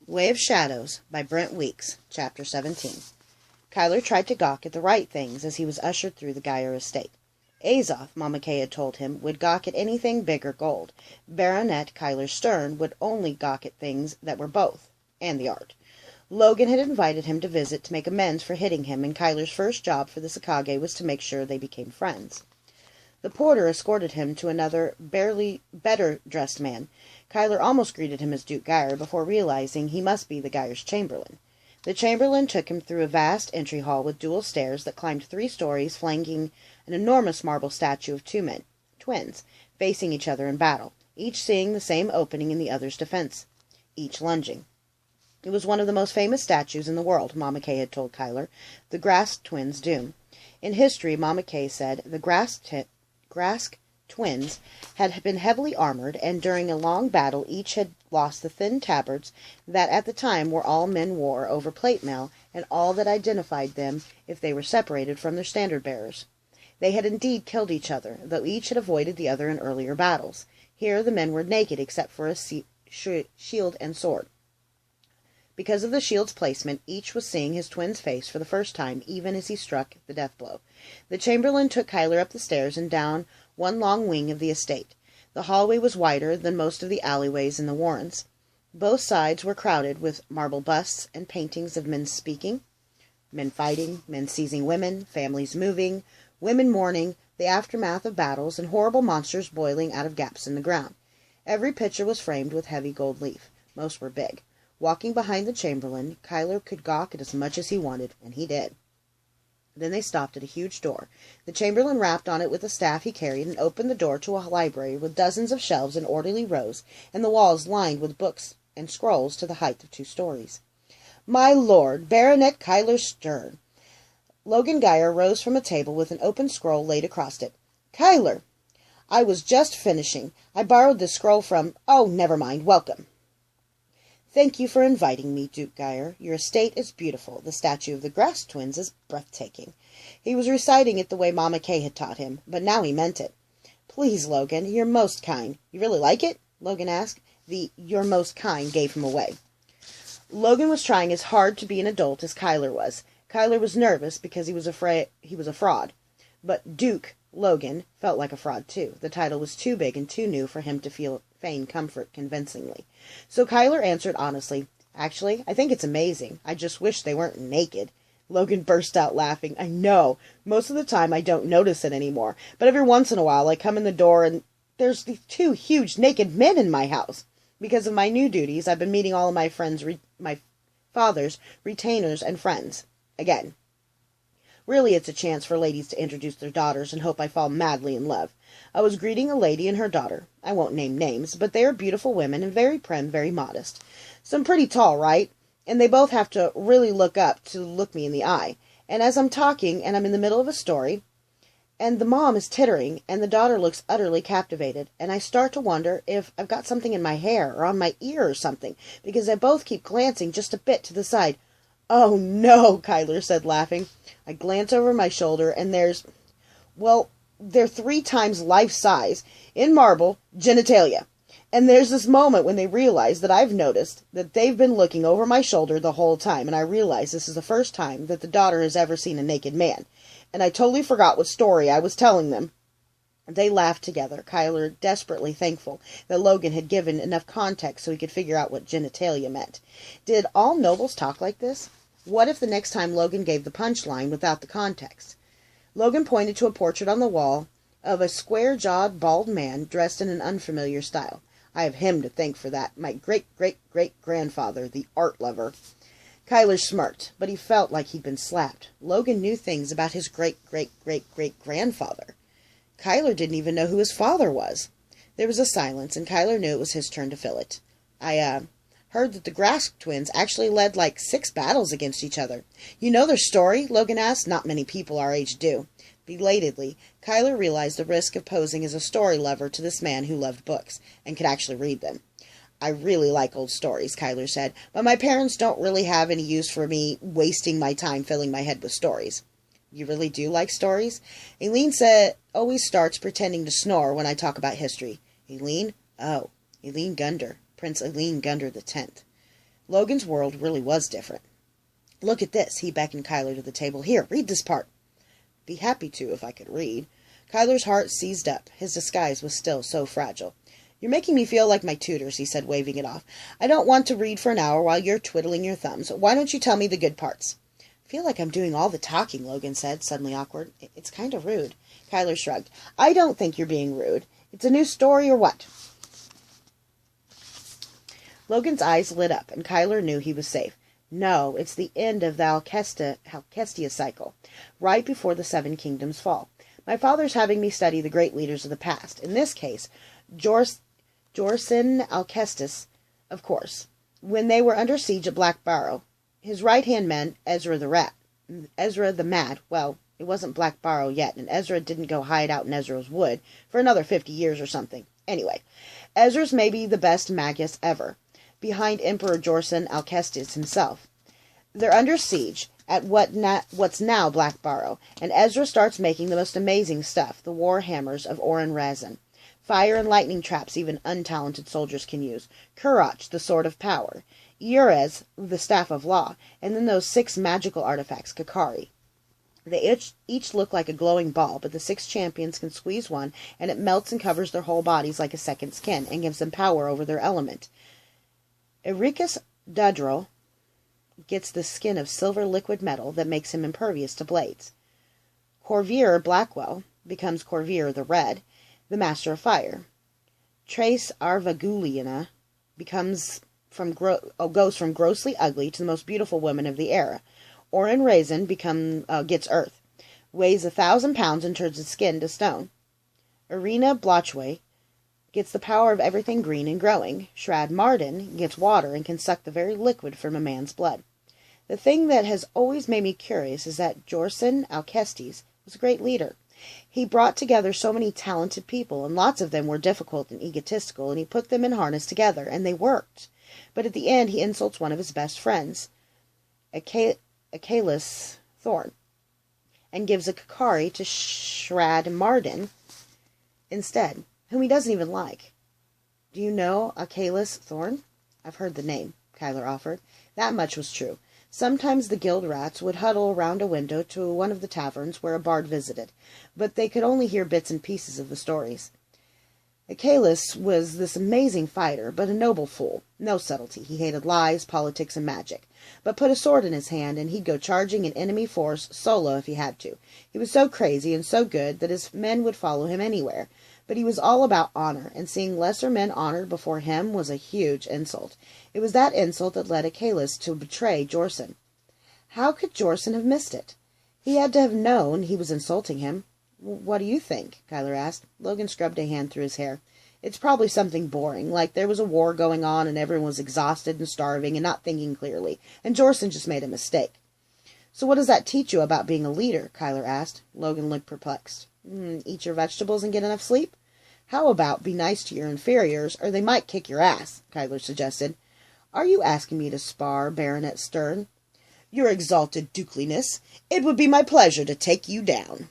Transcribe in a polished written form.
Way of Shadows by Brent Chapter 17. Kyler tried to gawk at the right things as he was ushered through the Geyer estate. Azoth, Mama Kay had told him, would gawk at anything big or gold. Baronet Kyler Stern would only gawk at things that were both, and the art. Logan had invited him to visit to make amends for hitting him, and Kyler's first job for the Sakage was to make sure they became friends. The porter escorted him to another, barely better-dressed man. Kyler almost greeted him as Duke Geyer before realizing he must be the Geyer's chamberlain. The chamberlain took him through a vast entry hall with dual stairs that climbed 3 stories, flanking an enormous marble statue of 2 men, twins, facing each other in battle, each seeing the same opening in the other's defense, each lunging. It was one of the most famous statues in the world, Mama Kay had told Kyler, the Grask twins' doom. In history, Mama Kay said, the Grask twins had been heavily armored, and during a long battle each had lost the thin tabards that at the time were all men wore over plate mail, and all that identified them if they were separated from their standard-bearers. They had indeed killed each other, though each had avoided the other in earlier battles. Here the men were naked except for a shield and sword. Because of the shield's placement, each was seeing his twin's face for the first time, even as he struck the death blow. The chamberlain took Kyler up the stairs and down one long wing of the estate. The hallway was wider than most of the alleyways in the warrens. Both sides were crowded with marble busts and paintings of men speaking, men fighting, men seizing women, families moving, women mourning, the aftermath of battles, and horrible monsters boiling out of gaps in the ground. Every picture was framed with heavy gold leaf. Most were big. Walking behind the chamberlain, Kyler could gawk at as much as he wanted, and he did. Then they stopped at a huge door. The chamberlain rapped on it with a staff he carried and opened the door to a library with dozens of shelves in orderly rows, and the walls lined with books and scrolls to the height of 2 stories. "My lord, Baronet Kyler Stern." Logan Geyer rose from a table with an open scroll laid across it. "Kyler, I was just finishing. I borrowed this scroll from— Oh, never mind. Welcome." "Thank you for inviting me, Duke Geyer. Your estate is beautiful. The statue of the Grask twins is breathtaking." He was reciting it the way Mama Kay had taught him, but now he meant it. "Please, Logan, you're most kind. You really like it?" Logan asked. The "you're most kind" gave him away. Logan was trying as hard to be an adult as Kyler was. Kyler was nervous because he was afraid he was a fraud. But Duke Logan felt like a fraud, too. The title was too big and too new for him to feign comfort convincingly. So Kyler answered honestly, "Actually, I think it's amazing. I just wish they weren't naked." Logan burst out laughing. "I know. Most of the time I don't notice it anymore. But every once in a while I come in the door and there's these 2 huge naked men in my house. Because of my new duties, I've been meeting all of my friends, my father's retainers and friends. Again. Really, it's a chance for ladies to introduce their daughters and hope I fall madly in love. I was greeting a lady and her daughter. I won't name names, but they are beautiful women and very prim, very modest. Some pretty tall, right? And they both have to really look up to look me in the eye. And as I'm talking, and I'm in the middle of a story, and the mom is tittering, and the daughter looks utterly captivated, and I start to wonder if I've got something in my hair or on my ear or something, because they both keep glancing just a bit to the side." "Oh, no," Kyler said, laughing. "I glance over my shoulder, and they're 3 times life-size, in marble, genitalia. And there's this moment when they realize that I've noticed that they've been looking over my shoulder the whole time, and I realize this is the first time that the daughter has ever seen a naked man. And I totally forgot what story I was telling them." They laughed together, Kyler desperately thankful that Logan had given enough context so he could figure out what genitalia meant. Did all nobles talk like this? What if the next time Logan gave the punchline without the context? Logan pointed to a portrait on the wall of a square-jawed, bald man dressed in an unfamiliar style. "I have him to thank for that. My great-great-great-grandfather, the art lover." Kyler smirked, but he felt like he'd been slapped. Logan knew things about his great-great-great-great-grandfather. Kyler didn't even know who his father was. There was a silence, and Kyler knew it was his turn to fill it. "I heard that the Grask twins actually led like 6 battles against each other. You know their story?" Logan asked. "Not many people our age do." Belatedly, Kyler realized the risk of posing as a story lover to this man who loved books, and could actually read them. "I really like old stories," Kyler said, "but my parents don't really have any use for me wasting my time filling my head with stories." "You really do like stories?" "Aileen always starts pretending to snore when I talk about history." "Aileen?" "Oh, Aileen Gunder. Prince Aileen Gunder X. Logan's world really was different. "Look at this," he beckoned Kyler to the table. "Here, read this part." "Be happy to, if I could read." Kyler's heart seized up. His disguise was still so fragile. "You're making me feel like my tutors," he said, waving it off. "I don't want to read for an hour while you're twiddling your thumbs. Why don't you tell me the good parts?" "I feel like I'm doing all the talking," Logan said, suddenly awkward. "It's kind of rude." Kyler shrugged. "I don't think you're being rude. It's a new story or what?" Logan's eyes lit up, and Kyler knew he was safe. "No, it's the end of the Alcestia cycle, right before the Seven Kingdoms fall. My father's having me study the great leaders of the past. In this case, Jorsin Alcestis, of course, when they were under siege at Black Barrow. His right-hand man, Ezra the Mad, well, it wasn't Black Barrow yet, and Ezra didn't go hide out in Ezra's wood for another 50 years or something. Anyway, Ezra's maybe the best magus ever, behind Emperor Jorsin Alcestis himself. They're under siege at what's now Black Barrow, and Ezra starts making the most amazing stuff, the war hammers of Oren Razin. Fire and lightning traps even untalented soldiers can use. Kurach, the sword of power. Urez, the staff of law. And then those 6 magical artifacts, Kakari. They each look like a glowing ball, but the 6 champions can squeeze one, and it melts and covers their whole bodies like a second skin, and gives them power over their element. Ericus Dudril gets the skin of silver liquid metal that makes him impervious to blades. Corvier Blackwell becomes Corvier the Red, the master of fire. Trace Arvaguliana goes from grossly ugly to the most beautiful woman of the era. Oren Raisin gets earth, weighs 1,000 pounds and turns his skin to stone. Irina Blochway gets the power of everything green and growing. Shrad Marden gets water and can suck the very liquid from a man's blood. The thing that has always made me curious is that Jorsin Alcestis was a great leader. He brought together so many talented people, and lots of them were difficult and egotistical, and he put them in harness together, and they worked. But at the end, he insults one of his best friends, Achilles Thorn, and gives a Kakari to Shrad Marden instead, whom he doesn't even like. "Do you know Achilles Thorn?" "I've heard the name," Kyler offered. That much was true. Sometimes the guild rats would huddle around a window to one of the taverns where a bard visited, but they could only hear bits and pieces of the stories. Achilles was this amazing fighter, but a noble fool. No subtlety. He hated lies, politics, and magic. But put a sword in his hand, and he'd go charging an enemy force solo if he had to. He was so crazy and so good that his men would follow him anywhere. But he was all about honor, and seeing lesser men honored before him was a huge insult. It was that insult that led Achilles to betray Jorsin. How could Jorsin have missed it? He had to have known he was insulting him. "What do you think?" Kyler asked. Logan scrubbed a hand through his hair. "It's probably something boring, like there was a war going on and everyone was exhausted and starving and not thinking clearly, and Jorsin just made a mistake." "So what does that teach you about being a leader?" Kyler asked. Logan looked perplexed. "Eat your vegetables and get enough sleep?" "How about be nice to your inferiors, or they might kick your ass," Kyler suggested. "Are you asking me to spar, Baronet Stern?" "Your exalted dukeliness, it would be my pleasure to take you down."